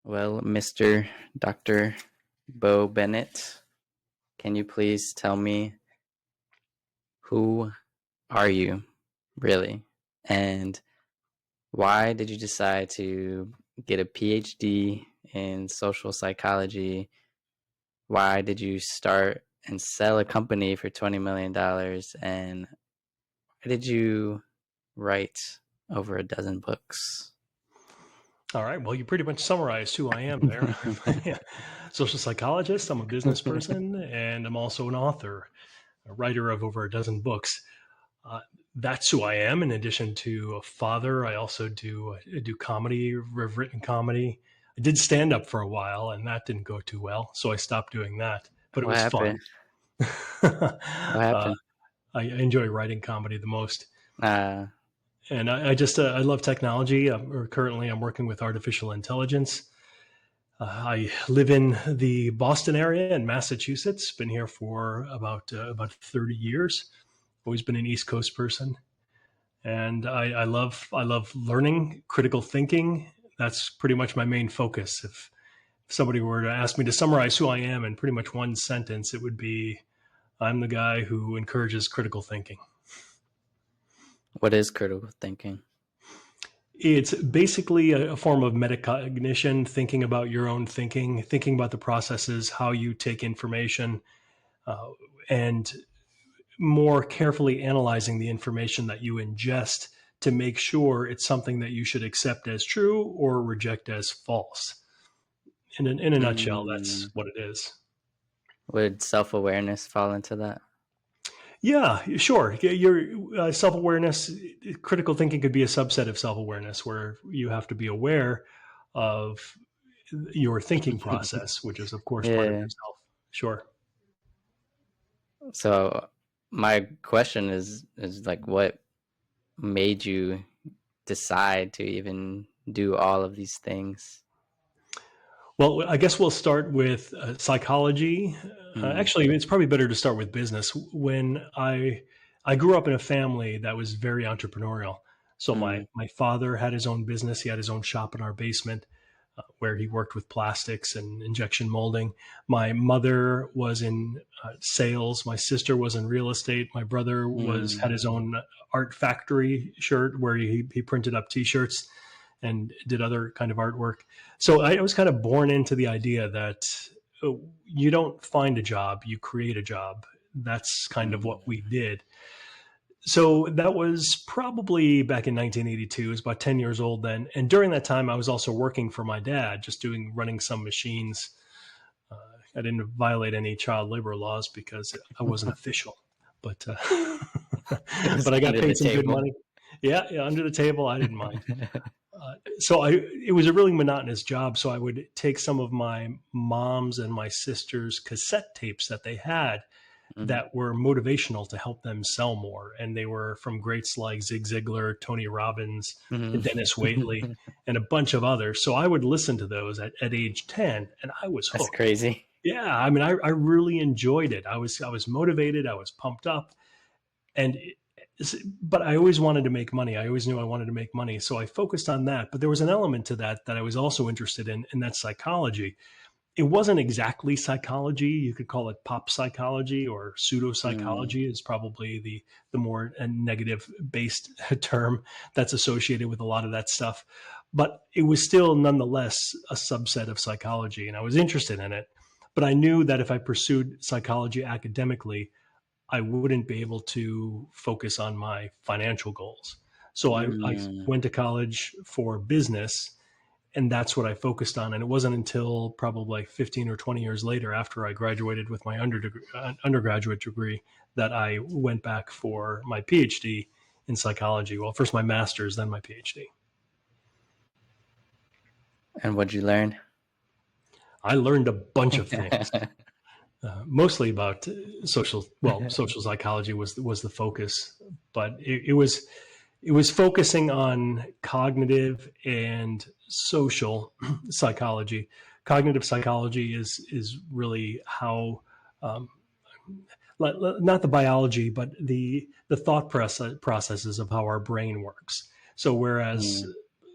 Well, Mr. Dr. Bo Bennett, can you please tell me who are you really? And why did you decide to get a PhD in social psychology? Why did you start and sell a company for $20 million? And why did you write over a dozen books? All right. Well, you pretty much summarized who I am there. Social psychologist, I'm a business person, and I'm also an author, a writer of over a dozen books. That's who I am. In addition to a father, I also do comedy. I've written comedy. I did stand up for a while, and that didn't go too well, so I stopped doing that. But it What was happened? fun. What uh, happened? I enjoy writing comedy the most. Uh, And I love technology. Currently, I'm working with artificial intelligence. I live in the Boston area in Massachusetts. Been here for about 30 years. Always been an East Coast person, and I love learning, critical thinking. That's pretty much my main focus. If somebody were to ask me to summarize who I am in pretty much one sentence, it would be I'm the guy who encourages critical thinking. what is critical thinking? It's basically a form of metacognition, thinking about your own thinking, thinking about the processes, how you take information, uh, and more carefully analyzing the information that you ingest to make sure it's something that you should accept as true or reject as false. In a nutshell, that's Mm, what it is. would self-awareness fall into that? Yeah, sure. Your self-awareness, critical thinking could be a subset of self-awareness where you have to be aware of your thinking process, which is, of course, part of Yeah. yourself. Sure. So my question is like, what made you decide to even do all of these things? Well, I guess we'll start with psychology. Mm, Actually, it's probably better to start with business. When I grew up in a family that was very entrepreneurial. So mm, my father had his own business. He had his own shop in our basement where he worked with plastics and injection molding. My mother was in sales. My sister was in real estate. My brother was mm. had his own art factory shirt where he printed up T-shirts and did other kind of artwork. So I was kind of born into the idea that you don't find a job, you create a job. That's kind of Mm. what we did. So that was probably back in 1982. I was about 10 years old then. And during that time, I was also working for my dad, just running some machines. I didn't violate any child labor laws because I wasn't official, but It was but I got under the paid some good table. money. Yeah, under the table, I didn't mind. It was a really monotonous job. So I would take some of my mom's and my sister's cassette tapes that they had Mhm, that were motivational to help them sell more. And they were from greats like Zig Ziglar, Tony Robbins, mhm. Dennis Waitley, and a bunch of others. So I would listen to those at age 10 and I was That's hooked. crazy. Yeah. I mean, I really enjoyed it. I was motivated. I was pumped up and but I always wanted to make money. I always knew I wanted to make money. So I focused on that. But there was an element to that that I was also interested in, and that's psychology. It wasn't exactly psychology. You could call it pop psychology or pseudo Mm, psychology is probably the more negative based term that's associated with a lot of that stuff. But it was still nonetheless a subset of psychology, and I was interested in it. But I knew that if I pursued psychology academically, I wouldn't be able to focus on my financial goals. So I mm. went to college for business and that's what I focused on. And it wasn't until probably like 15 or 20 years later after I graduated with my undergraduate degree that I went back for my PhD in psychology. Well, first my master's, then my PhD. And what'd you learn? I learned a bunch of things, mostly about social psychology was the focus, but it was focusing on cognitive and social psychology. Cognitive psychology is really how um, not the biology, but the thought processes of how our brain works. So whereas Mm,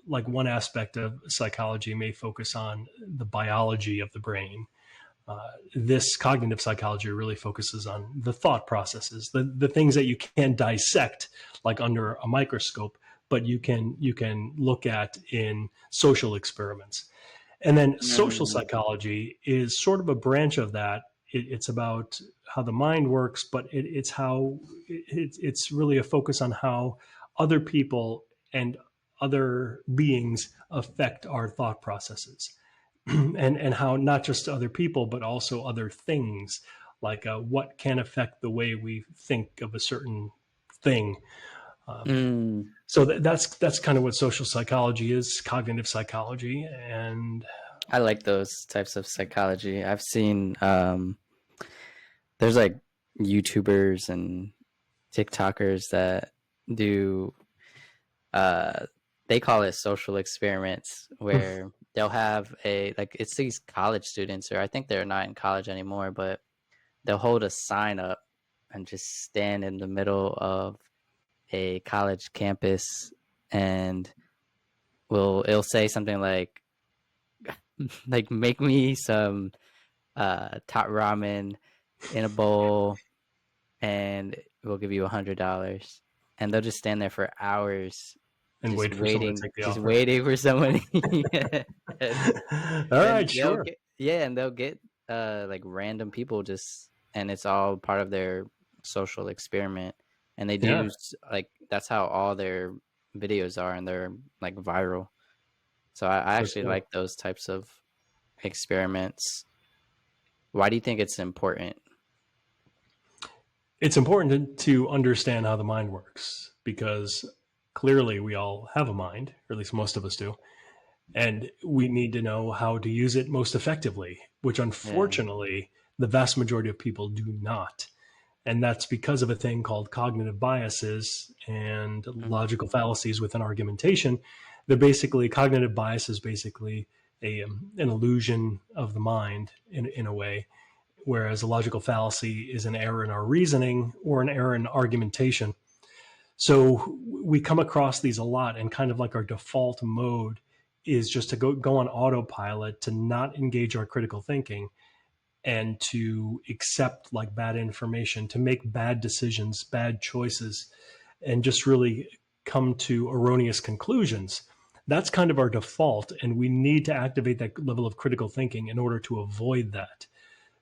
like one aspect of psychology may focus on the biology of the brain. This cognitive psychology really focuses on the thought processes, the things that you can't dissect like under a microscope, but you can look at in social experiments. And then social Mm, psychology is sort of a branch of that. It's about how the mind works, but it's really a focus on how other people and other beings affect our thought processes. And how not just other people, but also other things, like what can affect the way we think of a certain thing. mm. So that's kind of what social psychology is, cognitive psychology, and I like those types of psychology. I've seen there's like YouTubers and TikTokers that do uh they call it social experiments, where they'll have a, like, it's these college students, or I think they're not in college anymore, but they'll hold a sign up and just stand in the middle of a college campus, and it'll say something like make me some top ramen in a bowl, and we'll give you $100. And they'll just stand there for hours, wait for someone to take the just offer. waiting for someone. and All and right, sure. they'll get like random people, just, and it's all part of their social experiment. And they Yeah, do, like, that's how all their videos are, and they're like viral. So I so actually cool. like those types of experiments. Why do you think it's important? It's important to understand how the mind works, because clearly we all have a mind, or at least most of us do, and we need to know how to use it most effectively, which Yeah. unfortunately the vast majority of people do not. And that's because of a thing called cognitive biases and logical Mm-hmm. fallacies within argumentation. They're basically, cognitive bias is basically an illusion of the mind in a way, whereas a logical fallacy is an error in our reasoning or an error in argumentation. So we come across these a lot, and kind of like our default mode is just to go on autopilot, to not engage our critical thinking, and to accept like bad information, to make bad decisions, bad choices, and just really come to erroneous conclusions. That's kind of our default, and we need to activate that level of critical thinking in order to avoid that.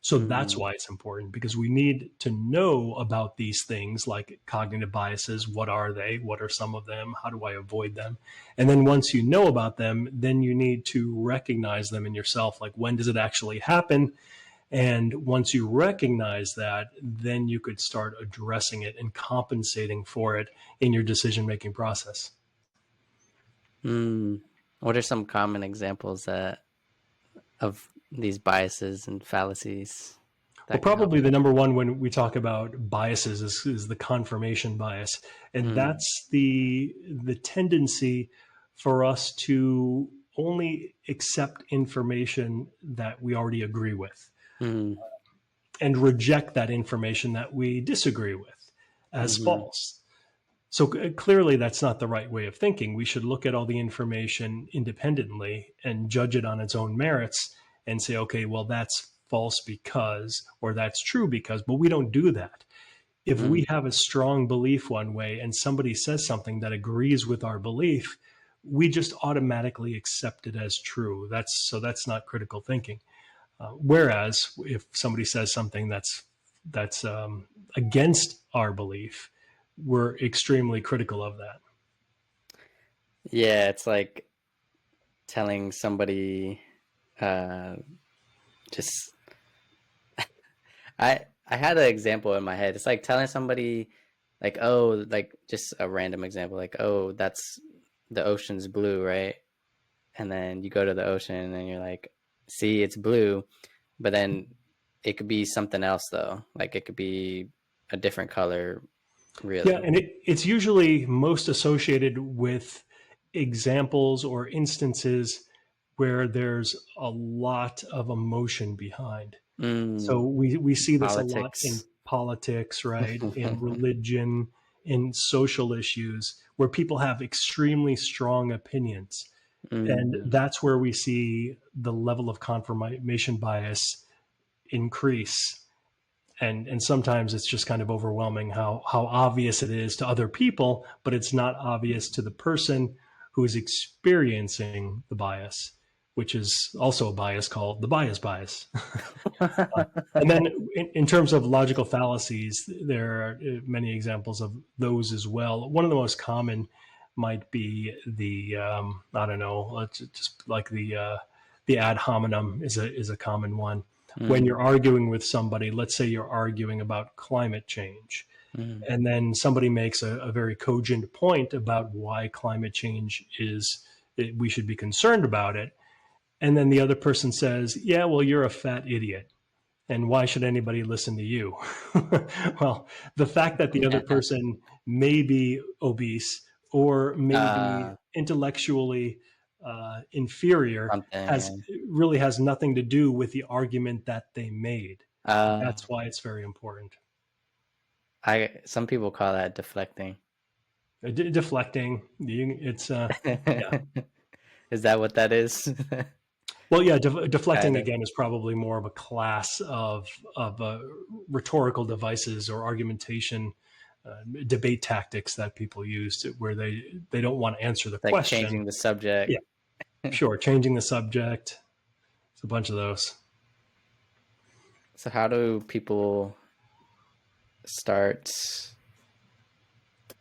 So that's Mm. why it's important, because we need to know about these things like cognitive biases. What are they? What are some of them? How do I avoid them? And then once you know about them, then you need to recognize them in yourself. Like, when does it actually happen? And once you recognize that, then you could start addressing it and compensating for it in your decision making process. Mm. What are some common examples of these biases and fallacies Well, that can help? probably the number one when we talk about biases is the confirmation bias. And Mm. that's the tendency for us to only accept information that we already agree with, Mm. and reject that information that we disagree with as Mm-hmm. false. So clearly, that's not the right way of thinking. We should look at all the information independently and judge it on its own merits and say, okay, well, that's false because, or that's true because, but we don't do that. If Mm. we have a strong belief one way and somebody says something that agrees with our belief, we just automatically accept it as true. That's not critical thinking. Whereas if somebody says something that's against our belief, we're extremely critical of that. Yeah, it's like telling somebody, uh, just I had an example in my head. It's like telling somebody, like, oh, like, just a random example, like, oh, that's the ocean's blue, right? And then you go to the ocean and you're like, see, it's blue, but then it could be something else though. Like, it could be a different color, Yeah, really. and it's usually most associated with examples or instances where there's a lot of emotion behind. So Mm, we see this a lot in politics. politics, right? In religion, in social issues, where people have extremely strong opinions. And Mm. that's where we see the level of confirmation bias increase. And sometimes it's just kind of overwhelming how obvious it is to other people, but it's not obvious to the person who is experiencing the bias, which is also a bias called the bias. And then in terms of logical fallacies, there are many examples of those as well. One of the most common might be the I don't know, just like the ad hominem is a common one. When Mm. you're arguing with somebody, let's say you're arguing about climate change, Mm. and then somebody makes a very cogent point about why climate change we should be concerned about it, and then the other person says, "Yeah, well, you're a fat idiot." And why should anybody listen to you? Well, the fact that the other person may be obese or may be uh, intellectually inferior has Something. really has nothing to do with the argument that they made. Uh, That's why it's very important. some people call that deflecting. Deflecting, it's yeah. Is that what that is? Well, yeah, deflecting Kind of. again is probably more of a class of rhetorical devices or argumentation, debate tactics that people use where they don't want to answer the Like question. changing the subject. Yeah, sure, changing the subject. It's a bunch of those. So how do people start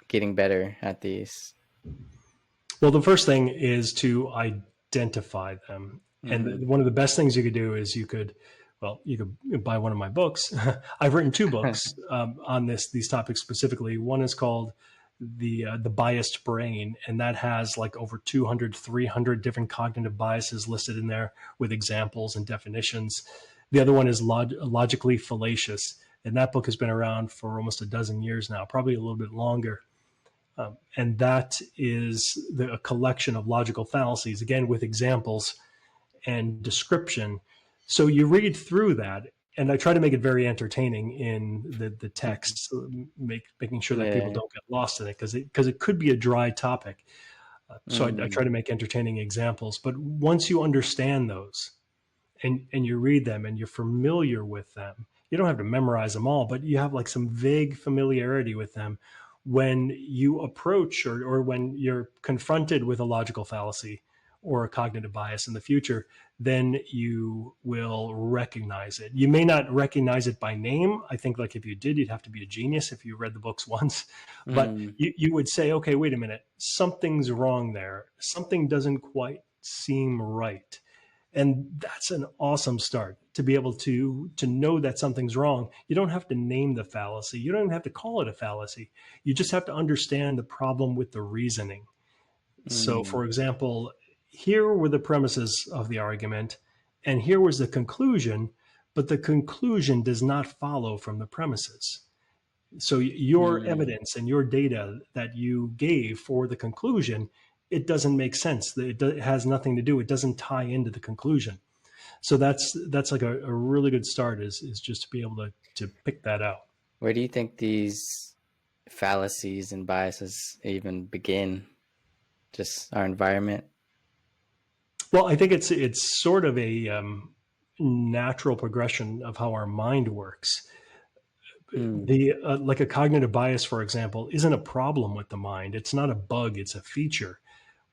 getting better at these? Well, the first thing is to identify them. Mm. And one of the best things you could do is you could buy one of my books. I've written two books on these topics specifically. One is called the Biased Brain, and that has like over 200, 300 different cognitive biases listed in there with examples and definitions. The other one is Logically Fallacious, and that book has been around for almost a dozen years now, probably a little bit longer. And that is a collection of logical fallacies, again, with examples and description. So you read through that, and I try to make it very entertaining in the text, making sure that people Yeah. don't get lost in it, because it could be a dry topic. So I Mm. try to make entertaining examples. But once you understand those and you read them and you're familiar with them, you don't have to memorize them all, but you have like some vague familiarity with them. When you approach or when you're confronted with a logical fallacy or a cognitive bias in the future, then you will recognize it. You may not recognize it by name. I think like if you did, you'd have to be a genius if you read the books once. But Mm. you would say, okay, wait a minute, something's wrong there. Something doesn't quite seem right. And that's an awesome start to be able to know that something's wrong. You don't have to name the fallacy. You don't even have to call it a fallacy. You just have to understand the problem with the reasoning. So, Mm. for example, here were the premises of the argument, and here was the conclusion, but the conclusion does not follow from the premises. So, your Mm. evidence and your data that you gave for the conclusion, it doesn't make sense. It has nothing to do. It doesn't tie into the conclusion. So that's like a really good start is just to be able to pick that out. Where do you think these fallacies and biases even begin? Just our environment? Well, I think it's sort of a natural progression of how our mind works. Mm. The like a cognitive bias, for example, isn't a problem with the mind. It's not a bug. It's a feature.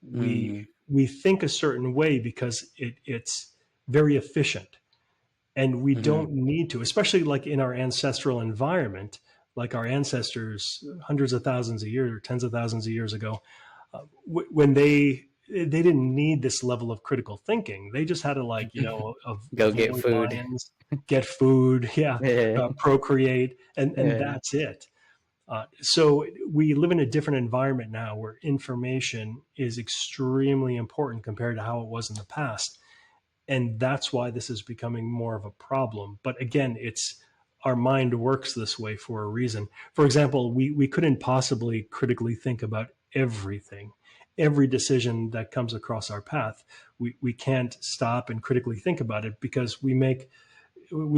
Mm. We think a certain way because it's very efficient, and we Mm-hmm. don't need to, especially like in our ancestral environment, like our ancestors hundreds of thousands of years or tens of thousands of years ago, when they didn't need this level of critical thinking. They just had to Go get avoid food. lions, get food, yeah, Yeah. procreate, and Yeah. that's it. So we live in a different environment now where information is extremely important compared to how it was in the past, and that's why this is becoming more of a problem. But again, it's our mind works this way for a reason. For example, we couldn't possibly critically think about everything, every decision that comes across our path. We can't stop and critically think about it because we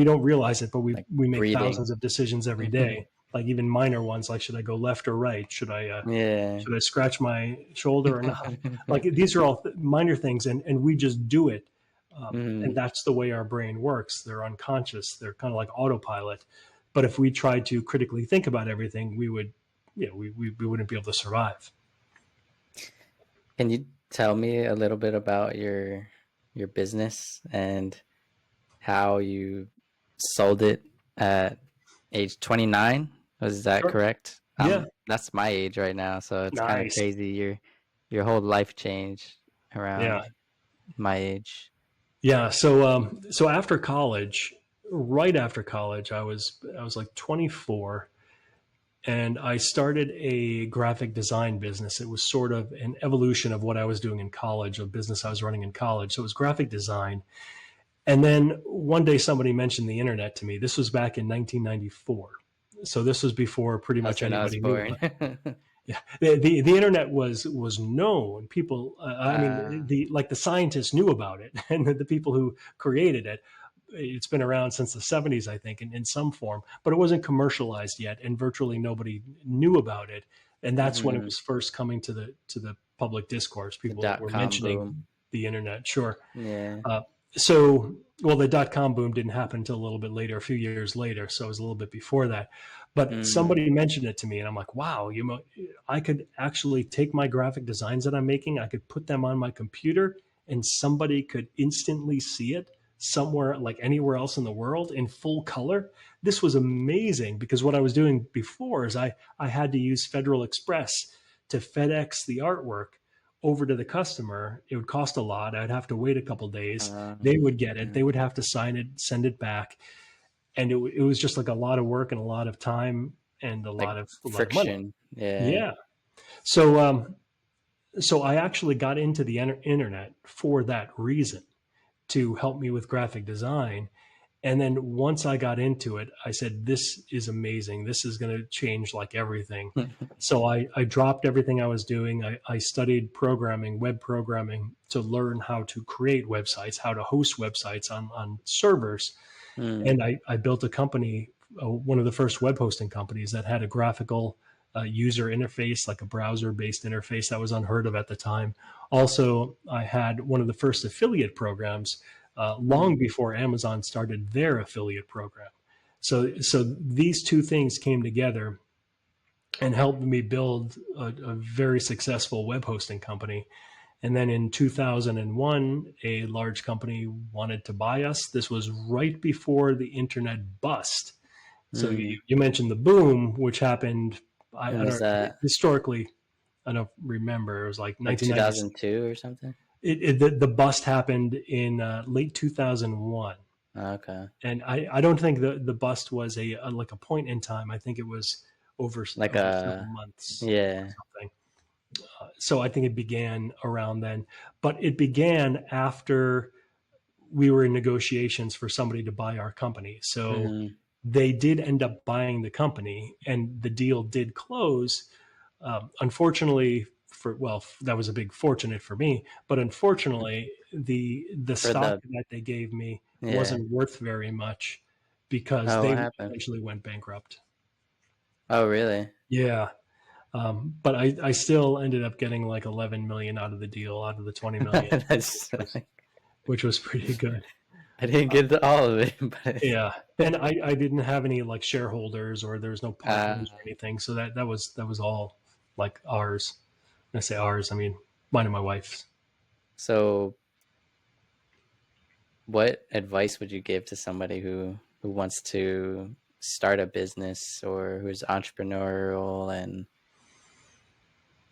don't realize it, but Like we make breathing. thousands of decisions every day. like even minor ones, like should I go left or right? Yeah. Should I scratch my shoulder or not? Like these are all minor things, and we just do it. And Mhm. that's the way our brain works. They're unconscious. They're kind of like autopilot. But if we tried to critically think about everything, we would, we wouldn't be able to survive. Can you tell me a little bit about your business and how you sold it at age 29? Was that Sure. correct? Yeah. That's my age right now, so it's kind of Nice. crazy. Your whole life changed Yeah. around my age. Yeah. So after college, right after college, I was like 24, and I started a graphic design business. It was sort of an evolution of what I was doing in college, a business I was running in college. So it was graphic design. And then one day somebody mentioned the internet to me. This was back in 1994. So this was before pretty That's much when I was anybody knew born. about it. Yeah, the internet was known. People, I mean, uh, the scientists knew about it, and the people who created it. It's been around since the 70s, I think, in some form, but it wasn't commercialized yet, and virtually nobody knew about it. And that's when it mhm. was first coming to the public discourse. The People dot were com mentioning boom. the internet. Sure. Yeah. Uh, well, the dot-com boom didn't happen until a little bit later, a few years later. So it was a little bit before that. But Mm. somebody mentioned it to me, and I'm like, wow, I could actually take my graphic designs that I'm making, I could put them on my computer, and somebody could instantly see it somewhere, like anywhere else in the world, in full color. This was amazing because what I was doing before is I had to use Federal Express to FedEx the artwork over to the customer. It would cost a lot. I'd have to wait a couple days. They would get it. Yeah. They would have to sign it, send it back, and it was just like a lot of work and a lot of time and Like a lot of money. friction. Yeah. Yeah. So I actually got into the internet for that reason, to help me with graphic design. And then once I got into it, I said, this is amazing. This is going to change like everything. So I dropped everything I was doing. I studied programming, web programming, to learn how to create websites, how to host websites on servers. And Mm. I built a company, one of the first web hosting companies that had a graphical user interface, like a browser based interface that was unheard of at the time. Also, I had one of the first affiliate programs long Mm. before Amazon started their affiliate program. So these two things came together and helped me build a very successful web hosting company. And then in 2001, a large company wanted to buy us. This was right before the internet bust. So Mm. you mentioned the boom, which happened, When I was don't, that? historically, I don't remember. It was like Like 1990s. 2002 or something? The bust happened in late 2001. Okay. And I don't think the bust was like a point in time. I think it was Like over several months or yeah. something. So I think it began around then, but it began after we were in negotiations for somebody to buy our company. So Mhm. they did end up buying the company, and the deal did close. Unfortunately, that was a big fortunate for me, but unfortunately, the For stock the that they gave me yeah. wasn't worth very much because Oh, what they happened? eventually went bankrupt. Oh, really? Yeah. But I still ended up getting like 11 million out of the deal, out of the 20 million, That's like, which was pretty good. I didn't get all of it, but Yeah. And I didn't have any like shareholders, or there was no uh, partners or anything. So that was all like ours. When I say ours, I mean mine and my wife's. so what advice would you give to somebody who wants to start a business or who's entrepreneurial and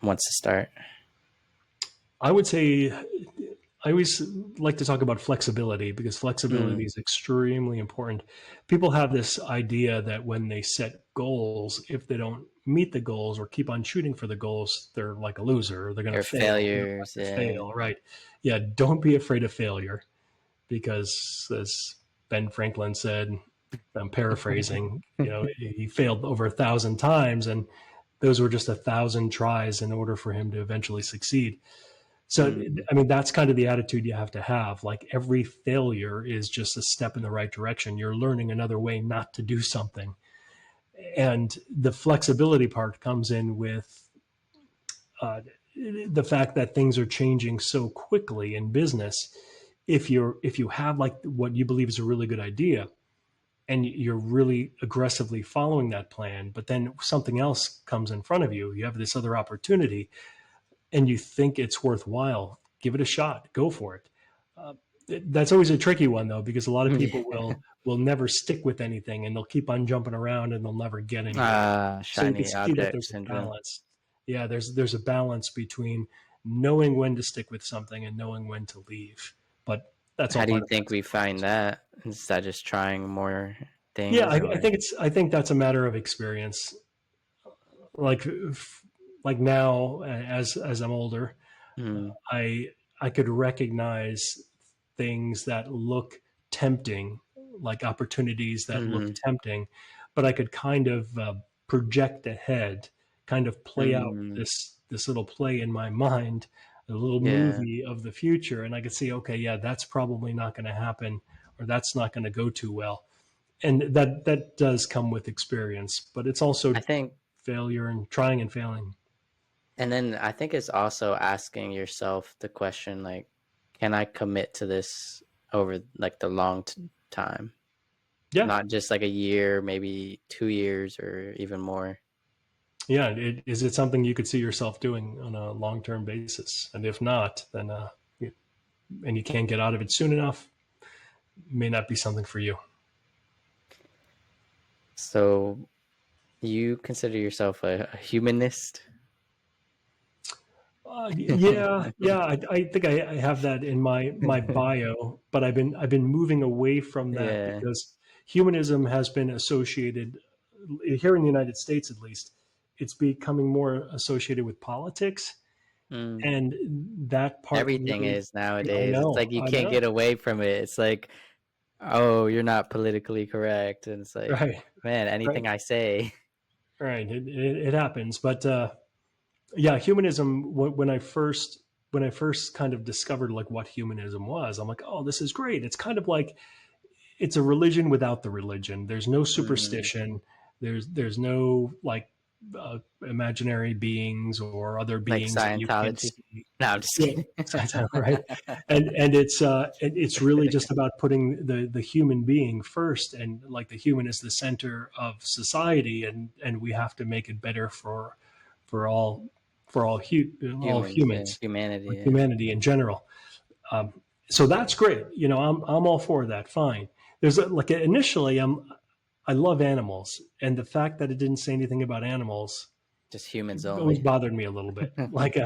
wants to start? I would say I always like to talk about flexibility, because flexibility Mm, is extremely important. People have this idea that when they set goals, if they don't meet the goals or keep on shooting for the goals, they're like a loser, or they're going to or fail. They're about failures, to yeah. fail, right? Yeah, don't be afraid of failure, because as Ben Franklin said, I'm paraphrasing, he failed over 1,000 times, and those were just 1,000 tries in order for him to eventually succeed. So, Mm, I mean, that's kind of the attitude you have to have. Like every failure is just a step in the right direction. You're learning another way not to do something. And the flexibility part comes in with the fact that things are changing so quickly in business. If you have like what you believe is a really good idea, and you're really aggressively following that plan, but then something else comes in front of you, you have this other opportunity, and you think it's worthwhile, give it a shot, go for it. That's always a tricky one though, because a lot of people will never stick with anything, and they'll keep on jumping around and they'll never get anywhere. So you can Shiny see that object there's a syndrome. balance. Yeah, there's a balance between knowing when to stick with something and knowing when to leave. But that's How all do you part of think we find that. that? Is that just trying more Yeah, things, I or? think that's a matter of experience. Like like now, as I'm older, Mm, I I could recognize things that look tempting, like opportunities that look mm, tempting, but I could kind of project ahead, kind of play out mm, this little play in my mind, a little yeah. movie of the future, and I could see, okay, yeah, that's probably not going to happen, or that's not going to go too well, and that does come with experience, but it's I also think, failure and trying and failing. and then I think it's also asking yourself the question, like, can I commit to this over like the long time? Yeah, Not just like a year, maybe 2 years or even more. yeah. Is it something you could see yourself doing on a long term basis? And if not, then and you can't get out of it soon enough, may not be something for you. So you consider yourself a humanist? Yeah. I think I have that in my bio, but I've been moving away from that Yeah. because humanism has been associated here in the United States, at least. It's becoming more associated with politics, Mm. and that part Everything really. is I nowadays. It's know, like you I can't know, get away from it. It's like, oh, you're not politically correct. And it's like, right, man, right, anything I say. right. It happens, but yeah, humanism. When I first kind of discovered like what humanism was, I'm like, oh, this is great. It's kind of like it's a religion without the religion. There's no Mm, superstition. There's no like imaginary beings or other like beings that you can't Scientology. see. No, I'm just Yeah, kidding. right. And it's really just about putting the human being first, and like the human is the center of society, and we have to make it better for all all Humans, yeah, humans, humanity, like yeah. humanity in general. So that's great. I'm all for that. Fine. There's like initially, I love animals, and the fact that it didn't say anything about animals Just humans always only. bothered me a little bit. Like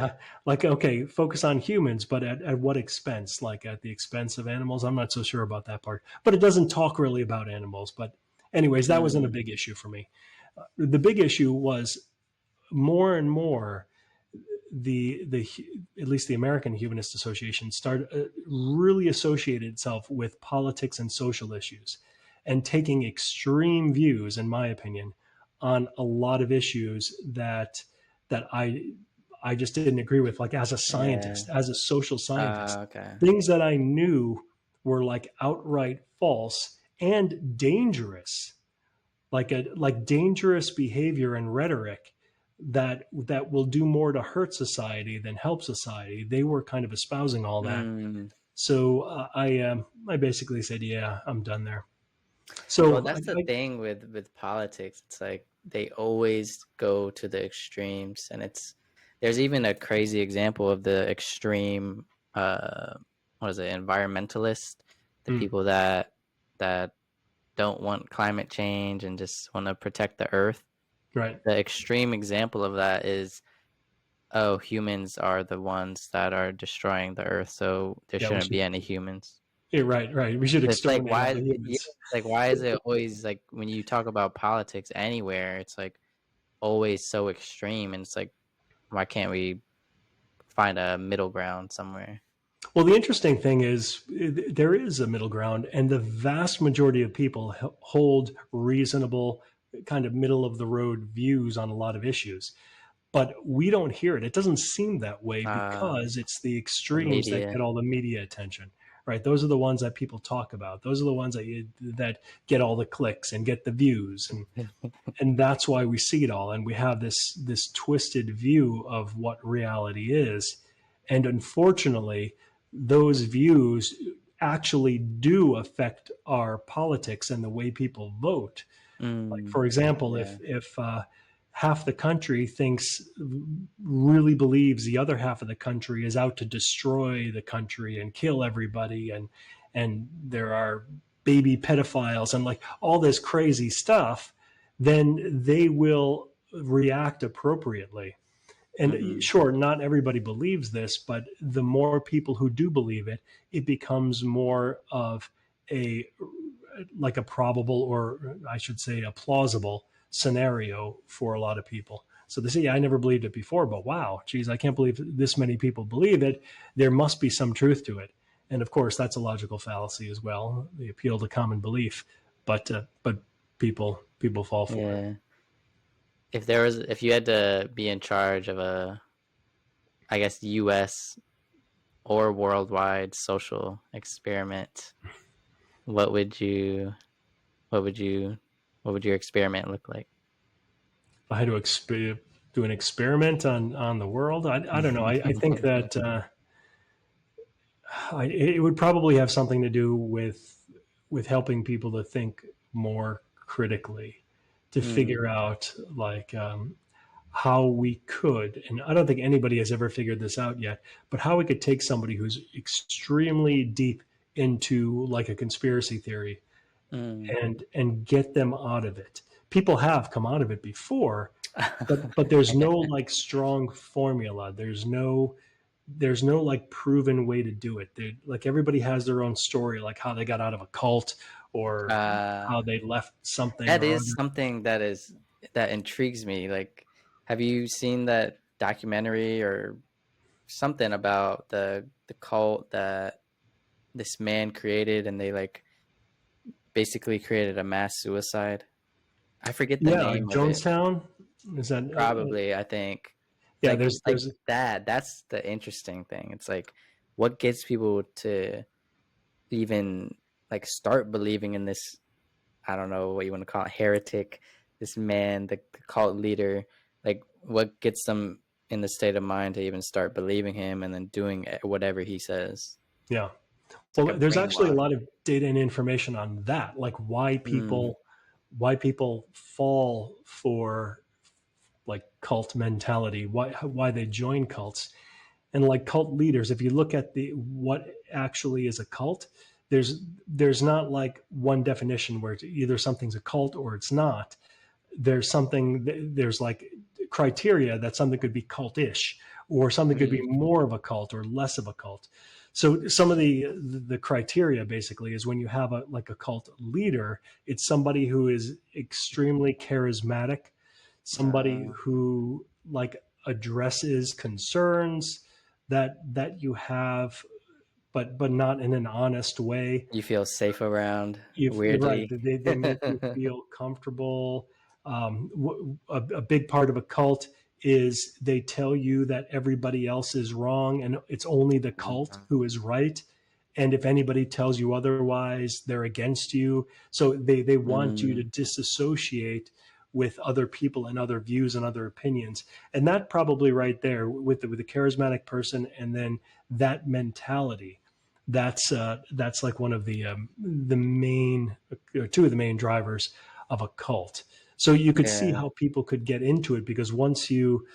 okay, focus on humans, but at what expense? Like at the expense of animals? I'm not so sure about that part. But it doesn't talk really about animals. But anyways, that wasn't a Mm, big issue for me. The big issue was more and more the at least the American Humanist Association started really associated itself with politics and social issues, and taking extreme views, in my opinion, on a lot of issues that I just didn't agree with. Like as a yeah. scientist, as a social scientist, Okay. things that I knew were like outright false and dangerous, like dangerous behavior and rhetoric that will do more to hurt society than help society. They were kind of espousing all that. Mm. So I basically said, yeah, I'm done there. Well, So that's the thing with politics. It's like they always go to the extremes, and there's even a crazy example of the extreme what is it, environmentalist, the mm, people that don't want climate change and just want to protect the earth. right, The extreme example of that is, oh, humans are the ones that are destroying the earth, so there yeah, we shouldn't should. be any humans. Yeah, right. We should It's like exterminate all why, the yeah, humans. like why is it always like when you talk about politics anywhere, it's like always so extreme, and it's like why can't we find a middle ground somewhere? Well, the interesting thing is there is a middle ground, and the vast majority of people hold reasonable, kind of middle of the road views on a lot of issues. But we don't hear it. It doesn't seem that way Uh, because it's the the extremes that media. get all the media attention, right? Those are the ones that people talk about. Those are the ones that get all the clicks and get the views, and that's why we see it all. And we have this twisted view of what reality is. And unfortunately, those views actually do affect our politics and the way people vote. Like, for example, Yeah. if half the country really believes the other half of the country is out to destroy the country and kill everybody, and there are baby pedophiles and like all this crazy stuff, then they will react appropriately. And Mhm. sure, not everybody believes this, but the more people who do believe it, it becomes more of a like a probable, or I should say a plausible scenario for a lot of people. So they say, yeah, I never believed it before, but wow, geez, I can't believe this many people believe it. There must be some truth to it. And of course, that's a logical fallacy as well, the appeal to common belief. But people fall for it. Yeah. If you had to be in charge of a, I guess, US or worldwide social experiment, what would you what would you what would your experiment look like? If I had to do an experiment on the world, I don't know. I think that it would probably have something to do with helping people to think more critically, to Mm, figure out like how we could, and I don't think anybody has ever figured this out yet, but how we could take somebody who's extremely deep into like a conspiracy theory mm. and get them out of it. People have come out of it before, but there's no like strong formula. There's no like proven way to do it. Like everybody has their own story, like how they got out of a cult or Uh, how they left something that or is other. something that intrigues me. Like, have you seen that documentary or something about the cult that this man created, and they like basically created a mass suicide? I forget the Yeah, like name of it. Jonestown. Is that Probably, I think. yeah? Like There's that's the interesting thing. It's like what gets people to even like start believing in this, I don't know what you want to call it, heretic, this man, the cult leader, like what gets them in the state of mind to even start believing him and then doing whatever he says. yeah. It's like Well, a there's actually a brainwash. lot of data and information on that, like Mm, why people fall for like cult mentality, why they join cults. And like cult leaders, if you look at the what actually is a cult, there's not like one definition where it's either something's a cult or it's not. There's like criteria that something could be cultish or something could be mm, more of a cult or less of a cult. So some of the criteria basically is when you have a like a cult leader, it's somebody who is extremely charismatic, somebody uh, who like addresses concerns that you have, but not in an honest way. you feel safe around, You're right. weirdly. They make you feel comfortable. A big part of a cult is they tell you that everybody else is wrong and it's only the cult who is right. And if anybody tells you otherwise, they're against you. So they want you to Mm, disassociate with other people and other views and other opinions. And that probably right there with the charismatic person and then that mentality, that's like one of the main or two of the main drivers of a cult. So you could see yeah. how people could get into it because once you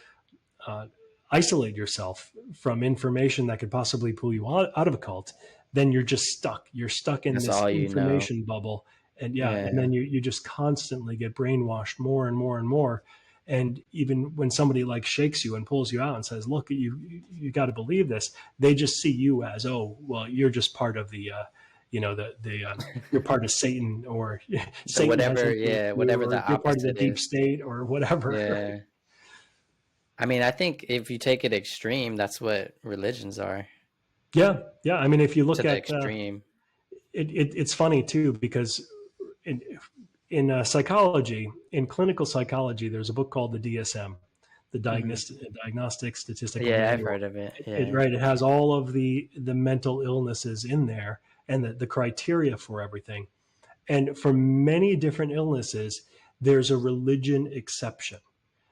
uh, isolate yourself from information that could possibly pull you out of a cult, then you're just stuck. You're stuck in That's this all you know. information bubble. And yeah, and Yeah. then you just constantly get brainwashed more and more and more. And even when somebody like shakes you and pulls you out and says, "Look, you got to believe this," they just see you as, "Oh, well, you're just part of the you're part of Satan, or The Satan has whatever, influenced yeah, you, whatever or the you're part of the opposite deep is. state, or whatever." Right? Yeah. I mean, I think if you take it extreme, that's what religions are, Yeah, yeah. I mean, if you to look the at extreme. it's funny too because in psychology, in clinical psychology, there's a book called the DSM, the Hmm. diagnostic statistical Yeah, I've manual. heard of it. Yeah. Right, it has all of the mental illnesses in there and the criteria for everything. And for many different illnesses, there's a religion exception.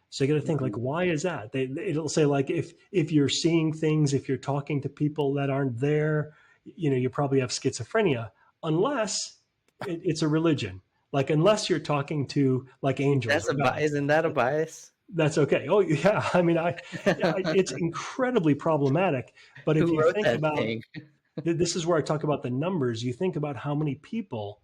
So you got to think like, Mm. why is that? It'll say like, if you're seeing things, if you're talking to people that aren't there, you probably have schizophrenia, unless it's a religion. Like unless you're talking to like angels That's or God, isn't that a bias? that's okay. Oh yeah, I mean, it's incredibly problematic. But if Who you wrote think that about thing? this is where I talk about the numbers. You think about how many people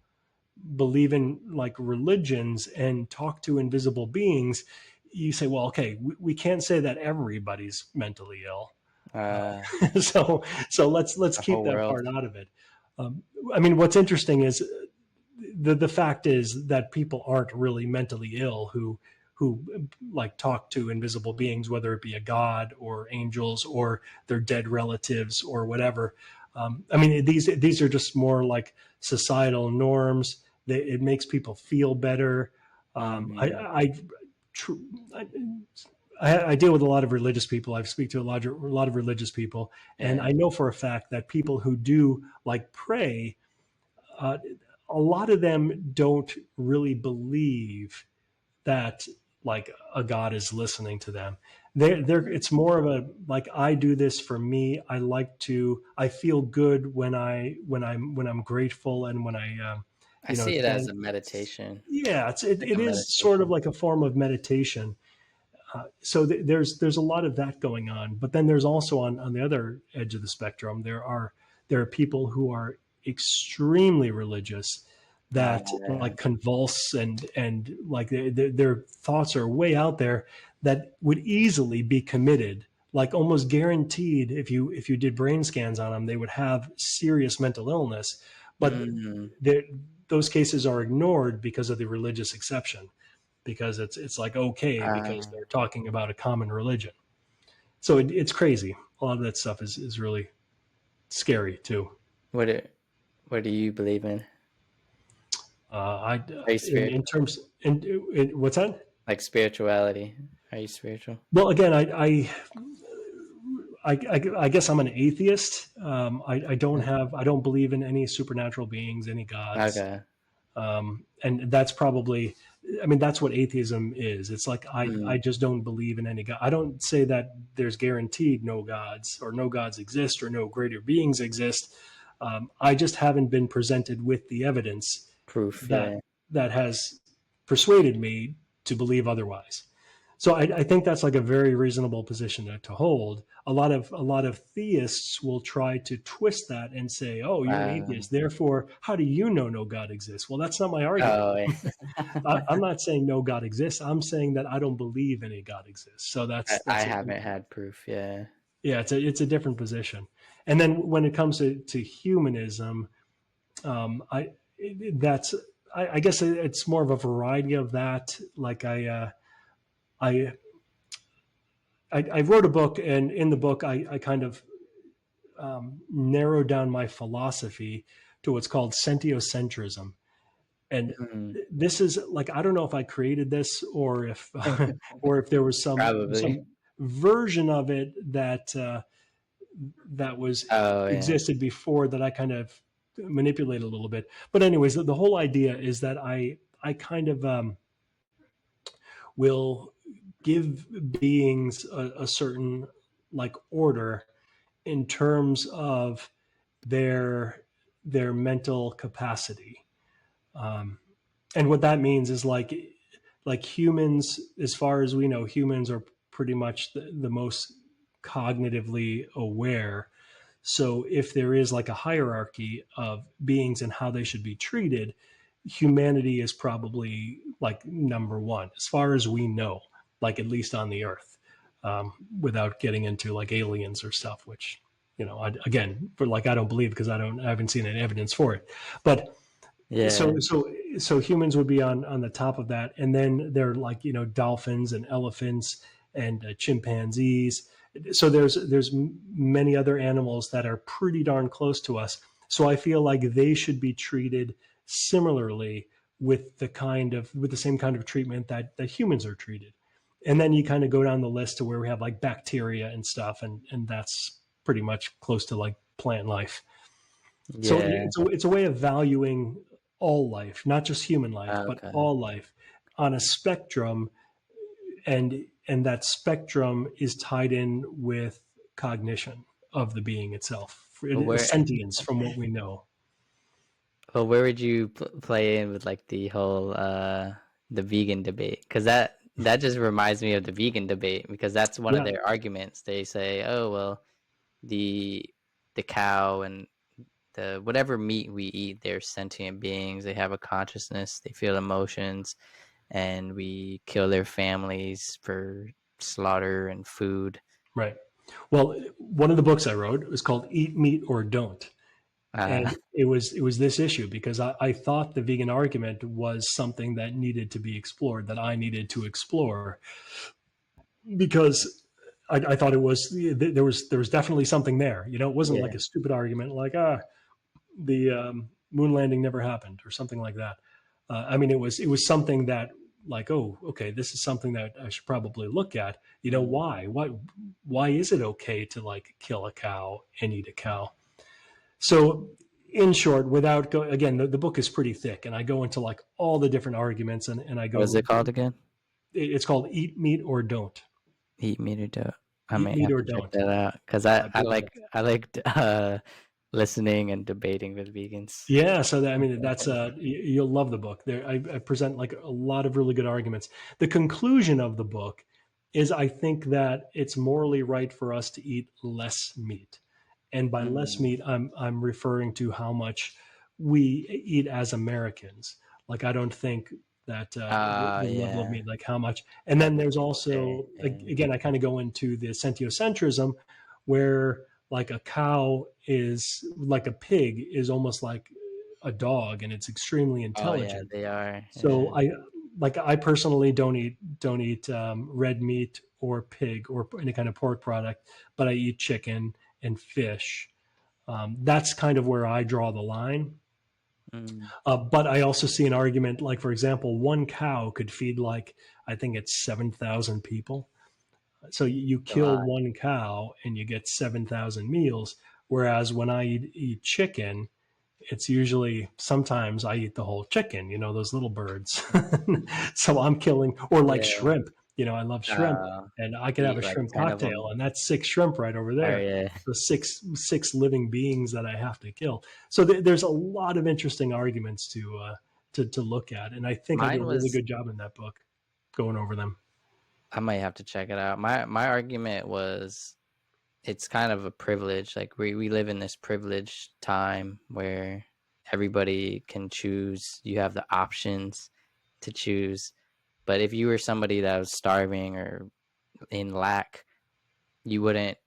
believe in like religions and talk to invisible beings. You say, well, okay, we can't say that everybody's mentally ill. Uh, So let's the keep whole that world. part out of it. I mean, what's interesting is the fact is that people aren't really mentally ill who like talk to invisible beings, whether it be a god or angels or their dead relatives or whatever. I mean, these are just more like societal norms. It makes people feel better. Um, I, Mm, I, tr- I I deal with a lot of religious people. I speak to a lot of religious people, and yeah. I know for a fact that people who do like pray, uh, a lot of them don't really believe that like a God is listening to them. It's more of a like I do this for me. I feel good when I'm grateful and when I I see it as thank. a meditation, Yeah, like it a is sort of meditation. like a form of meditation. So there's a lot of that going on, but then there's also on the other edge of the spectrum there are people who are extremely religious Uh, that like convulse and like their thoughts are way out there that would easily be committed, like almost guaranteed. If you did brain scans on them, they would have serious mental illness, but mm, those cases are ignored because of the religious exception, because it's like okay because uh, they're talking about a common religion. So it's crazy. A lot of that stuff is really scary too. what do, what do you believe in? I Are you in spiritual? terms in what's that? Like spirituality? Are you spiritual? Well, again, I guess I'm an atheist. I don't believe in any supernatural beings, any gods, Okay. and that's probably, I mean, that's what atheism is. It's like I Mm, just don't believe in any god. I don't say that there's guaranteed no gods or no gods exist or no greater beings exist. I just haven't been presented with the evidence proof. that Yeah. has persuaded me to believe otherwise. So I think that's like a very reasonable position to hold. A lot of theists will try to twist that and say, "Oh, you're an Um. atheist, therefore, how do you know no God exists?" Well, that's not my argument. Oh. Yeah. I'm not saying no God exists. I'm saying that I don't believe any God exists. So I that's haven't had proof. Yeah. yeah, it's a different position. And then when it comes to humanism, I that's I guess it's more of a variety of that. Like I I wrote a book, and in the book, I kind of narrowed down my philosophy to what's called sentiocentrism. And Mm. this is like, I don't know if I created this or if or if there was some Probably. version of it that that was Oh yeah. existed before that I kind of manipulated a little bit. But anyways, the whole idea is that I kind of will give beings a certain like order in terms of their mental capacity. Um, and what that means is like humans, as far as we know, humans are pretty much the most cognitively aware. So if there is like a hierarchy of beings and how they should be treated, humanity is probably like number one as far as we know, like at least on the earth, without getting into like aliens or stuff, which again, for like I don't believe because I haven't seen any evidence for it. But Yeah. so humans would be on the top of that, and then there are like dolphins and elephants and chimpanzees. So there's many other animals that are pretty darn close to us. So I feel like they should be treated similarly with the same kind of treatment that humans are treated. And then you kind of go down the list to where we have like bacteria and stuff, and that's pretty much close to like plant life. So Yeah. it's a way of valuing all life, not just human life, but Okay. all life on a spectrum, and that spectrum is tied in with cognition of the being itself, Well, where sentience from what we know. well, where would you play in with like the whole the vegan debate? Because that just reminds me of the vegan debate, because that's one of Yeah, their arguments. They say, oh well, the the cow and the whatever meat we eat, they're sentient beings. They have a consciousness. They feel emotions, and we kill their families for slaughter and food. right. Well, one of the books I wrote was called "Eat Meat or Don't," Uh, and it was this issue because I thought the vegan argument was something that needed to be explored, that I needed to explore, because I thought it was there was definitely something there. It wasn't like yeah. a stupid argument like the moon landing never happened or something like that. I mean, it was something that, like, oh, okay, this is something that I should probably look at. Mm. Why is it okay to like kill a cow and eat a cow? So, in short, without again, the book is pretty thick, and I go into like all the different arguments, and I What was go. it called again? It's called "Eat Meat or Don't." Eat meat or don't. I Eat may meat have or to check don't. that out, because By Bill Bennett. I liked listening and debating with vegans. Yeah, so I mean that's you'll love the book. There, I present like a lot of really good arguments. The conclusion of the book is, I think that it's morally right for us to eat less meat, and by less Mm. meat, I'm referring to how much we eat as Americans. Like, I don't think that the level of Yeah, meat, like how much, and that's then what there's people say. also, Yeah. again, I kind of go into the sentiocentrism, where like a cow is like a pig is almost like a dog, and it's extremely Oh yeah, intelligent. they are. Yeah. So I personally don't eat red meat or pig or any kind of pork product, but I eat chicken and fish. That's kind of where I draw the line. Mm. But I also see an argument, like, for example, one cow could feed like, I think it's 7,000 people. So you A kill lot. one cow and you get 7,000 meals. Whereas when I eat chicken, it's usually, sometimes I eat the whole chicken, those little birds. So I'm killing, or like Yeah. shrimp. I love shrimp, and I could You have a eat like shrimp 10 of cocktail, them. and that's six shrimp right over Oh there. yeah. So six living beings that I have to kill. So there's a lot of interesting arguments to look at, and I think I do Mine a really was good job in that book going over them. I might have to check it out. My argument was, it's kind of a privilege. Like we live in this privileged time where everybody can choose. You have the options to choose. But if you were somebody that was starving or in lack, you wouldn't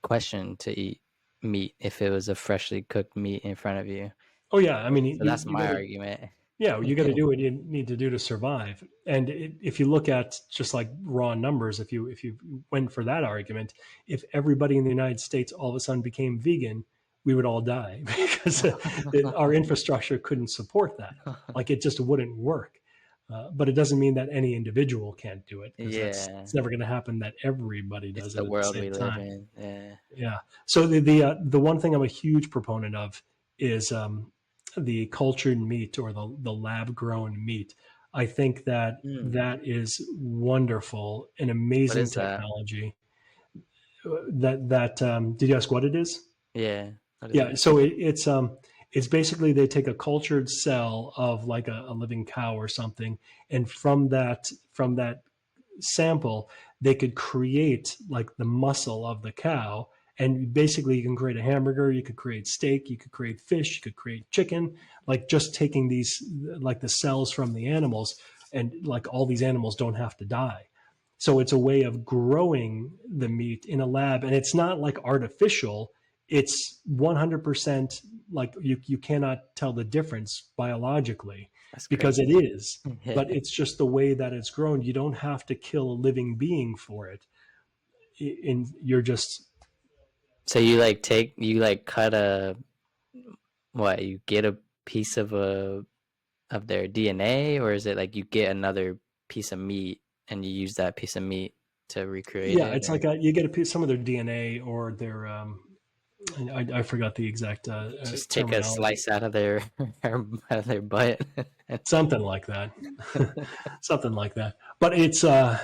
question to eat meat if it was a freshly cooked meat in front of you. Oh yeah, I mean, So you that's you my got to argument. Yeah, you got to do what you need to do to survive. And if you look at just like raw numbers, if you went for that argument, if everybody in the United States all of a sudden became vegan, we would all die because our infrastructure couldn't support that. Like, it just wouldn't work. But it doesn't mean that any individual can't do it, because Yeah, it's never going to happen that everybody it's does the it at the world same we live time. in. Yeah. Yeah. So the one thing I'm a huge proponent of is the cultured meat, or the lab grown meat. I think that Hmm. that is wonderful and What amazing is that? technology. Did you ask what it is? Yeah. What is Yeah. it? So it's basically, they take a cultured cell of like a living cow or something, and from that sample, they could create like the muscle of the cow. And basically, you can create a hamburger, you could create steak, you could create fish, you could create chicken, like just taking these, like the cells from the animals, and like all these animals don't have to die. So it's a way of growing the meat in a lab, and it's not like artificial. It's 100%, like, you cannot tell the difference biologically, That's because it crazy. is, Yeah. but it's just the way that it's grown. You don't have to kill a living being for it. You're just, So you like cut a what? You get a piece of their DNA, or is it like you get another piece of meat and you use that piece of meat to recreate Yeah, it, it's or like you get a piece, some of their DNA or their I forgot the exact just take a terminology. slice out of their out of their butt. Something like that. Something like that. But it's an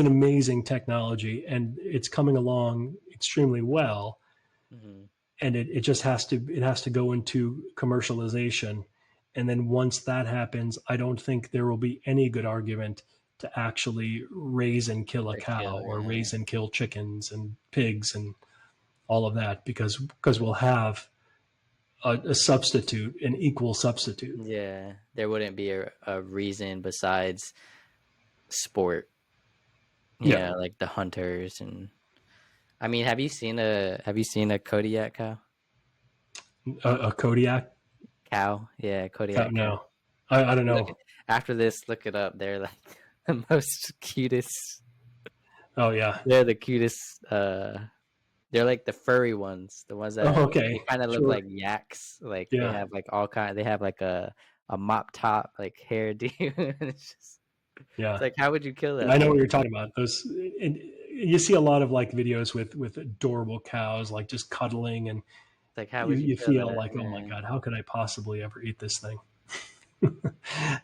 amazing technology, and it's coming along extremely well. Mhm. And it just has to go into commercialization. And then once that happens, I don't think there will be any good argument to actually raise and kill a Or cow kill, or yeah. raise and kill chickens and pigs and all of that, because we'll have a substitute, an equal substitute. Yeah, there wouldn't be a reason besides sport, Yeah, like the hunters. And I mean, have you seen a Kodiak cow? a Kodiak Cow, yeah, cow. Kodiak cow. No, I don't Look, know. after this, look it up. They're like the most cutest. Oh yeah. They're the cutest. They're like the furry ones, the ones Oh, that they okay. kind of look Sure. like yaks. Like they Yeah. have like all kind. They have like a mop top like hairdo. It's just, it's Yeah. like, how would you kill Yeah, that I know what thing? you're talking about. Those, and you see a lot of like videos with adorable cows, like just cuddling, and It's like, how would you you kill feel that? like, oh my Yeah. god, how could I possibly ever eat this thing?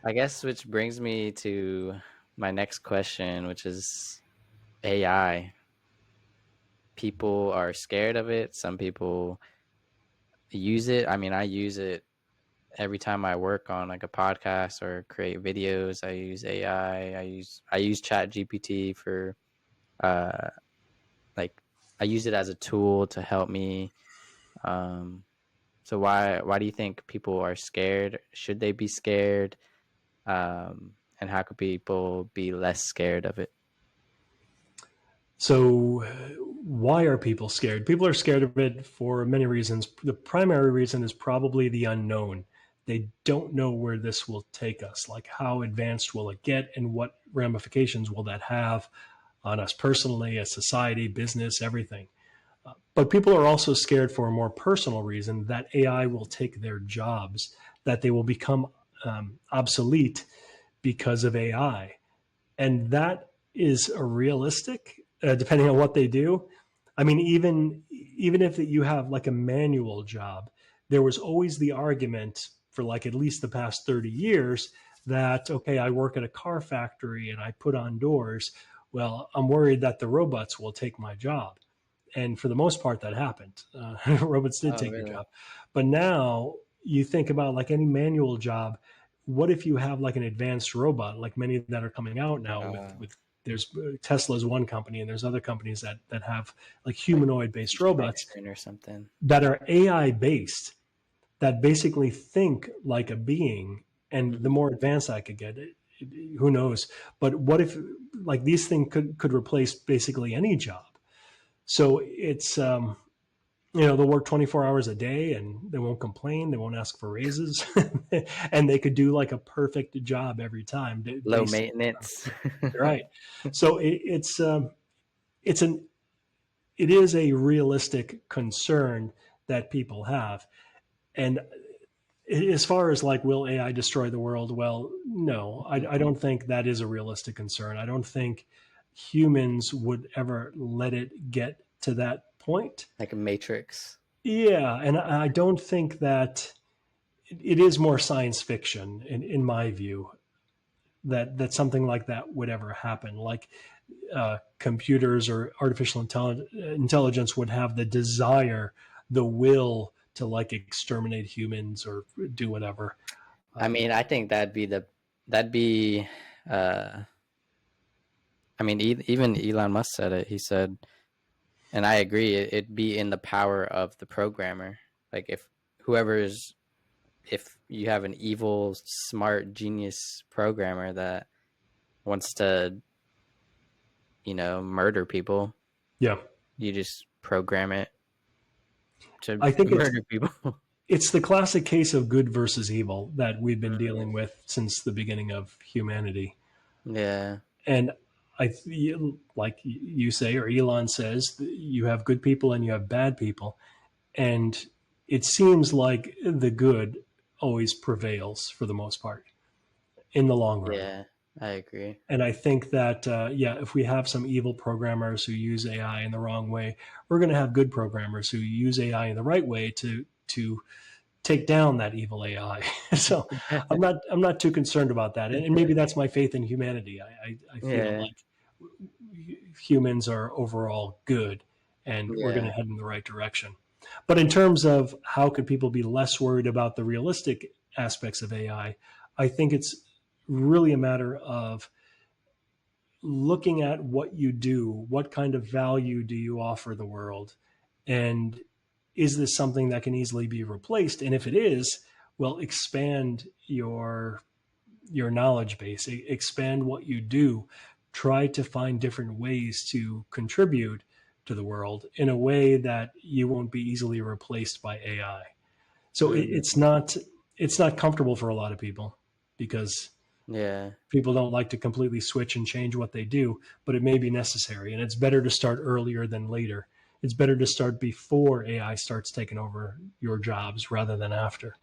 I guess, which brings me to my next question, which is AI. People are scared of it. Some people use it. I mean, I use it every time I work on like a podcast or create videos. I use AI. I use Chat GPT for uh like I use it as a tool to help me. Um so why do you think people are scared? Should they be scared? And how could people be less scared of it? So, why are people scared? People are scared of it for many reasons. The primary reason is probably the unknown. They don't know where this will take us. Like, how advanced will it get, and what ramifications will that have on us personally, as society, business, everything. But people are also scared for a more personal reason that AI will take their jobs, that they will become obsolete because of AI. And that is a realistic, depending on what they do. I mean, even if you have like a manual job, there was always the argument for like at least the past 30 years that, okay, I work at a car factory and I put on doors. Well, I'm worried that the robots will take my job. And for the most part, that happened. Robots did Oh, take your really? job. But now you think about like any manual job. What if you have like an advanced robot, like many that are coming out now with there's Tesla's one company and there's other companies that have like Like humanoid based robots construction or something. that are AI based that basically think like a being. And the Mhm. more advanced I could get, who knows? But what if like these things could replace basically any job? So it's they'll work 24 hours a day and they won't complain, they won't ask for raises, and they could do like a perfect job every time Low based maintenance. right. So it's an it is a realistic concern that people have. And as far as like, will AI destroy the world? Well, no, I don't think that is a realistic concern. I don't think humans would ever let it get to that point. Like a matrix. Yeah, and I don't think that it is more science fiction, in my view, that something like that would ever happen. Like computers or artificial intelligence would have the desire, the will to like exterminate humans or do whatever. I Um, mean, I think that'd be uh I mean, even Elon Musk said it. He said, and I agree, it'd be in the power of the programmer. Like whoever's if you have an evil, smart, genius programmer that wants to, murder people, yeah, you just program it to I think murder people. it's the classic case of good versus evil that we've been Mm. dealing with since the beginning of humanity. Yeah. And like you say, or Elon says, you have good people and you have bad people. And it seems like the good always prevails for the most part in the long run. Yeah. I agree. And I think that, if we have some evil programmers who use AI in the wrong way, we're going to have good programmers who use AI in the right way to take down that evil AI. So I'm not too concerned about that. And maybe that's my faith in humanity. I feel Yeah, like humans are overall good and we're going to yeah, head in the right direction. But in terms of how could people be less worried about the realistic aspects of I think it's really a matter of looking at what you do, what kind of value do you offer the world, and is this something that can easily be replaced? And if it is, well, expand your knowledge base, expand what you do, try to find different ways to contribute to the world in a way that you won't be easily replaced by AI. So mm, it's not comfortable for a lot of people because yeah. people don't like to completely switch and change what they do, but it may be necessary. And it's better to start earlier than later. It's better to start before AI starts taking over your jobs rather than after.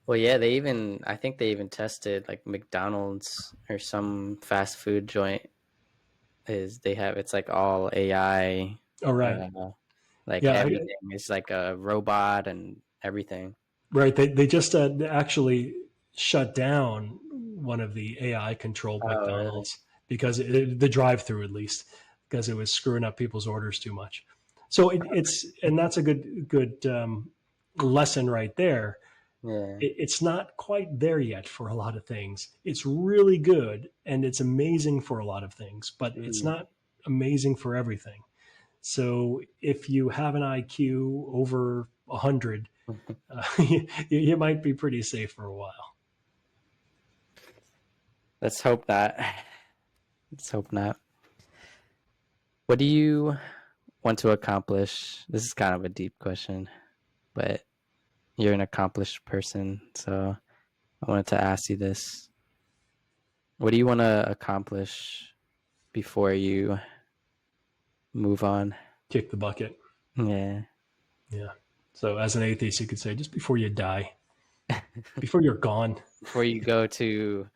Well, yeah, I think they even tested like McDonald's or some fast food joint it's like all AI, All right. uh, like Yeah. everything is like a robot and everything. Right. They just actually shut down one of the AI controlled Oh, really? McDonald's because the drive through, at least, because it was screwing up people's orders too much. So and that's a good lesson right there. Yeah. It's not quite there yet for a lot of things. It's really good and it's amazing for a lot of things, but it's Mm. not amazing for everything. So if you have an IQ over 100, you might be pretty safe for a while. Let's hope not. Let's hope not. What do you want to accomplish? This is kind of a deep question, but you're an accomplished person, so I wanted to ask you this. What do you want to accomplish before you move on? Kick the bucket. Yeah. Yeah. So as an atheist, you could say just before you die, before you're gone, Before you go to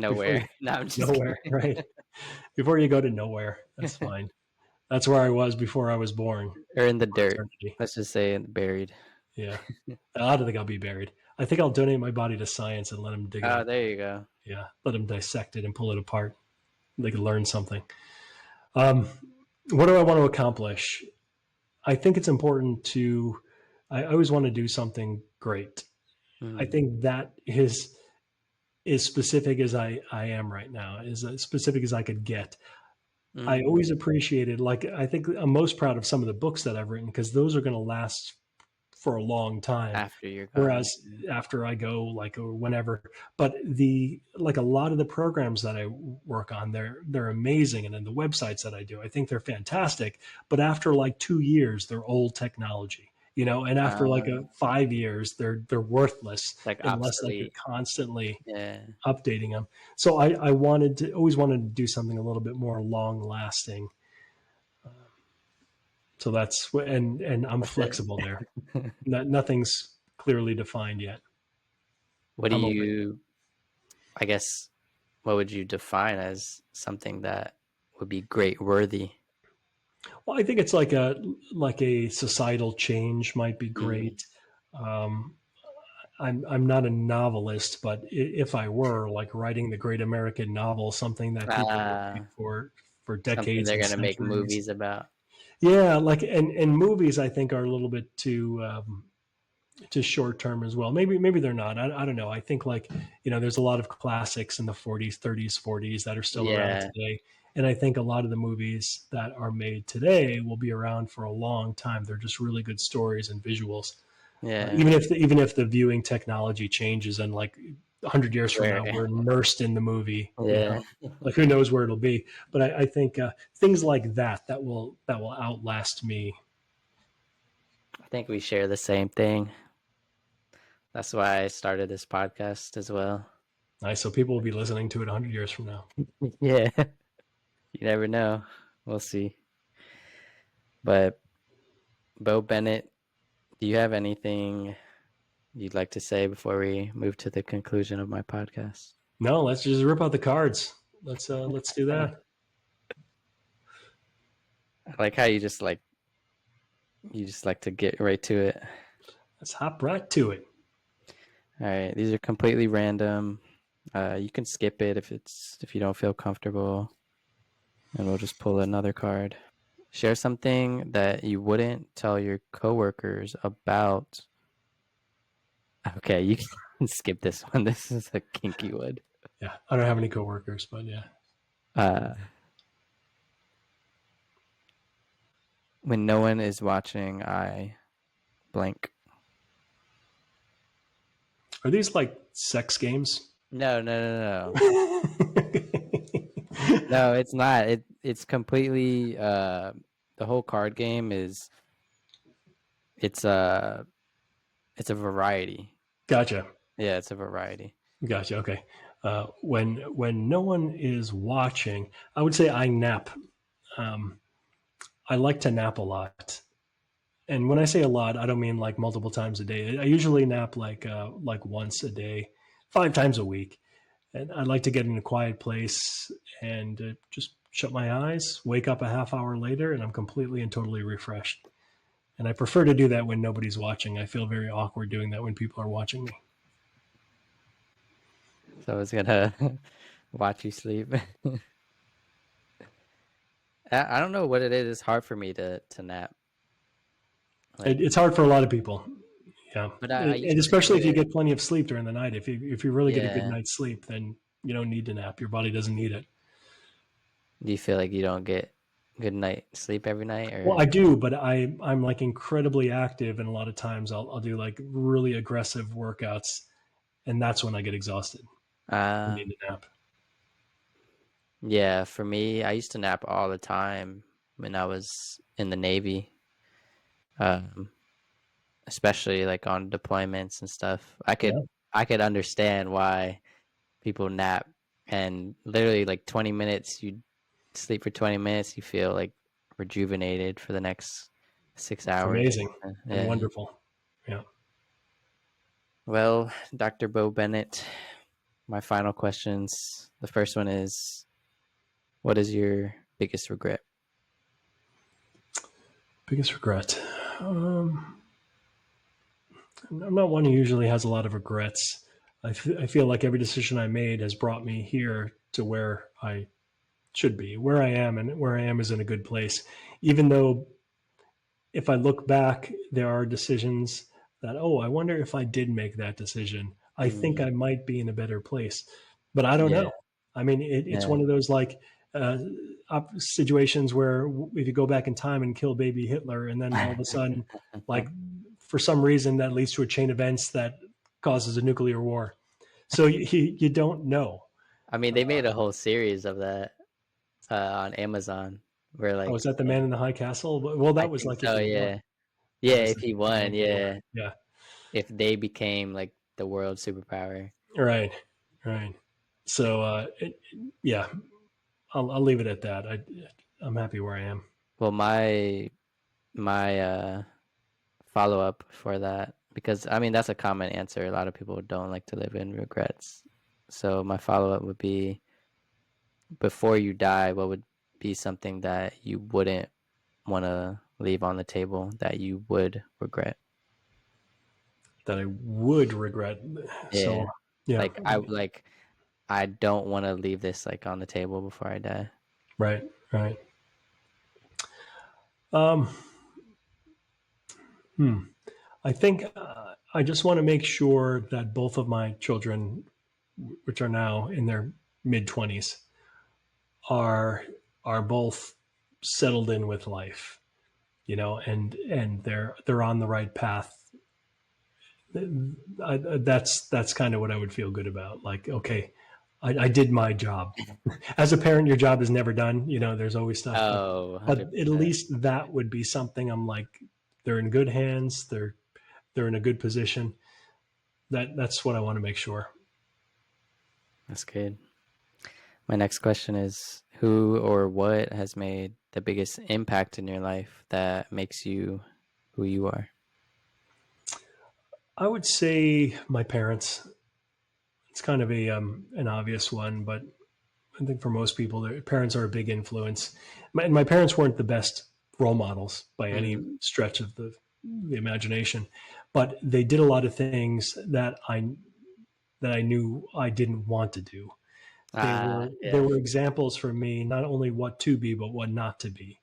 before nowhere. you No, I'm just kidding. nowhere, right? Before you go to nowhere. That's fine. That's where I was before I was born Or in the for dirt. eternity. Let's just say buried. Yeah. I don't think I'll be buried. I think I'll donate my body to science and let them dig it Oh, up. there you go. Yeah. Let them dissect it and pull it apart. They could learn something. Um, what do I want to accomplish? I think it's important I always want to do something great. I Mm, think that is as specific as I am right now, as specific as I could get. I mm. always appreciated, like, I think I'm most proud of some of the books that I've written because those are going to last for a long time. After you're gone. Whereas after I go, like, or whenever, but like a lot of the programs that I work on, they're amazing, and then the websites that I do, I think they're fantastic. But after like 2 years, they're old technology, and after like Uh, 5 years, they're worthless like unless like you're obsolete. constantly Yeah. updating them. So I always wanted to do something a little bit more long lasting. So and I'm That's it. flexible there. Nothing's clearly defined yet. What do I'm open. you, I guess, what would you define as something that would be great worthy? Well, I think it's like a societal change might be Mm. great. Um, I'm not a novelist, but if I were, like, writing the great American novel, something that people will read Uh, for something decades they're and going to make centuries. movies about. Yeah, like, and movies I think are a little bit too short term as well. Maybe they're not. I don't know. I think, like, there's a lot of classics in the 40s, 30s, 40s that are still around Yeah. today. And I think a lot of the movies that are made today will be around for a long time. They're just really good stories and visuals. Yeah. Even if the viewing technology changes and, like, 100 years from Where, now we're immersed in the movie, yeah. like, who knows where it'll be. But I think things like that will outlast me. I think we share the same thing. That's why I started this podcast as well. So people will be listening to it 100 years from now. Yeah. You never know. We'll see. But Bo Bennett, do you have anything you'd like to say before we move to the conclusion of my podcast? No, let's just rip out the cards. Let's do that. I like how you just like to get right to it. Let's hop right to it. All right, these are completely random. You can skip it if you don't feel comfortable, and we'll just pull another card. Share something that you wouldn't tell your coworkers about. Okay, you can skip this one. This is a kinky one. Yeah, I don't have any coworkers, but yeah. Uh, when no one is watching, I blank. Are these like sex games? No, no, no, no. No, it's not. It's completely the whole card game is it's a it's a variety. Gotcha. Yeah, it's a variety. Gotcha. Okay. When no one is watching, I would say I nap. Um, I like to nap a lot, and when I say a lot, I don't mean like multiple times a day. I usually nap like once a day, 5 times a week, and I like to get in a quiet place and just shut my eyes, wake up a half hour later, and I'm completely and totally refreshed. And I prefer to do that when nobody's watching. I feel very awkward doing that when people are watching me. So it's gonna watch you sleep. I don't know what it is. It's hard for me to nap. Like, It's hard for a lot of people. Yeah, but I and used to especially do if you it. get plenty of sleep during the night. If you really get a good Yeah. night's sleep, then you don't need to nap. Your body doesn't need it. Do you feel like you don't get good night sleep every night, Well, or I do, but I'm like incredibly active, and a lot of times I'll do like really aggressive workouts, and that's when I get exhausted. I uh need a nap. yeah, for me, I used to nap all the time when I was in the Navy. Um, especially like on deployments and stuff. Yeah, I could understand why people nap and literally like 20 minutes you sleep for 20 minutes you feel like rejuvenated for the next 6 it's hours. amazing and Yeah. wonderful. Yeah. Well, Dr. Bo Bennett, my final questions. The first one is, what is your biggest regret? Biggest regret. Um, I'm not one who usually has a lot of regrets. I feel like every decision I made has brought me here to where I should be, where I am, and where I am is in a good place. Even though if I look back, there are decisions that, oh, I wonder if I did make that decision. I think I Mm, might be in a better place, but I don't yeah, know. I mean, it's yeah. one of those like uh, situations where if you go back in time and kill baby Hitler, and then all of a sudden, like for some reason, that leads to a chain of events that causes a nuclear war. So you don't know. I mean, they made a whole series of that on Amazon where Oh, like is that the man in the high castle? Well, I that was think like if so, he won. yeah. That Yeah, was if like he if he won, won the war. yeah. Yeah. If they became like the world superpower. Right. Right. So, yeah, I'll leave it at that. I'm happy where I am. Well, my follow up for that, because I mean that's a common answer. A lot of people don't like to live in regrets. So my follow up would be, before you die, what would be something that you wouldn't want to leave on the table that you would regret? That I would regret. Yeah. So, yeah, Like I don't want to leave this like on the table before I die. right, right. Um, hmm. I think I just want to make sure that both of my children, which are now in their mid 20s, are are both settled in with life, and they're on the right path. That's kind of what I would feel good about. Like, okay, I did my job. As a parent, your job is never done. There's always stuff, Oh, but at 100%. least that would be something. I'm like, they're in good hands. They're in a good position. That's what I want to make sure. That's good. My next question is, who or what has made the biggest impact in your life that makes you who you are? I would say my parents. it's kind of an obvious one, but I think for most people, their parents are a big influence. My parents weren't the best role models by any Mm. stretch of the imagination, but they did a lot of things that I knew I didn't want to do. There Yeah. were examples for me, not only what to be, but what not to be.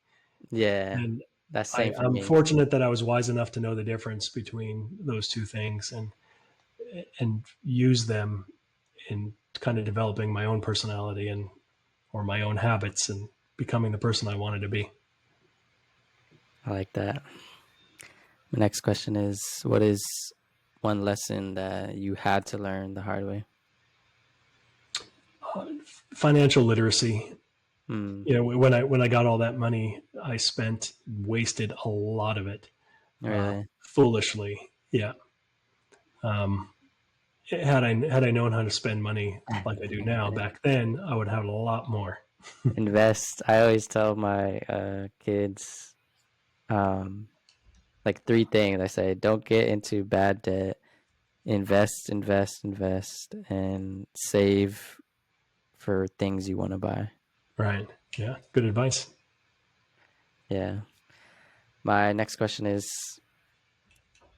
Yeah. And That's same for I'm me. fortunate that I was wise enough to know the difference between those two things and use them in kind of developing my own personality and or my own habits and becoming the person I wanted to be. I like that. The next question is, what is one lesson that you had to learn the hard way? Financial literacy. Mm, When I got all that money, I wasted a lot of it really? foolishly. Yeah. Um, had I known how to spend money like I do now back then, I would have a lot more. Invest. I always tell my kids um, like three things. I say, don't get into bad debt, invest, invest, invest, and save for things you want to buy. Right. Yeah. Good advice. Yeah. My next question is,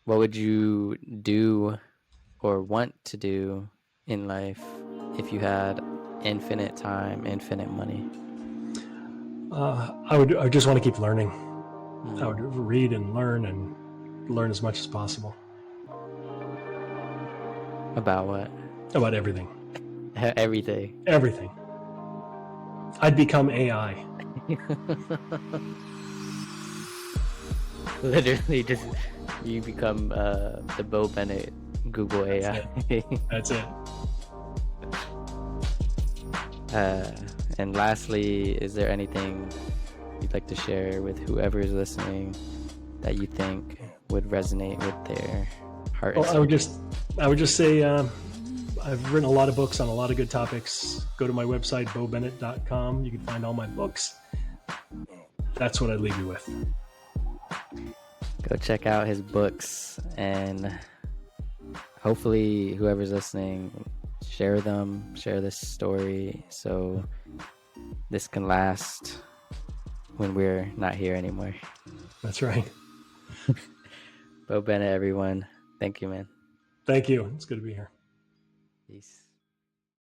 what would you do or want to do in life if you had infinite time, infinite money? I would just want to keep learning. I Mm. would read and learn as much as possible About what? about everything. Everything. Everything. I'd become AI. Literally, just you become the Bo Bennett Google That's AI. it. That's it. uh, and lastly, is there anything you'd like to share with whoever is listening that you think would resonate with their heart and Well, soul? I would just say I've written a lot of books on a lot of good topics. Go to my website, bobennett.com. You can find all my books. That's what I'd leave you with. Go check out his books, and hopefully whoever's listening, share this story so this can last when we're not here anymore. That's right. Bo Bennett, everyone. Thank you, man. Thank you. It's good to be here. Peace.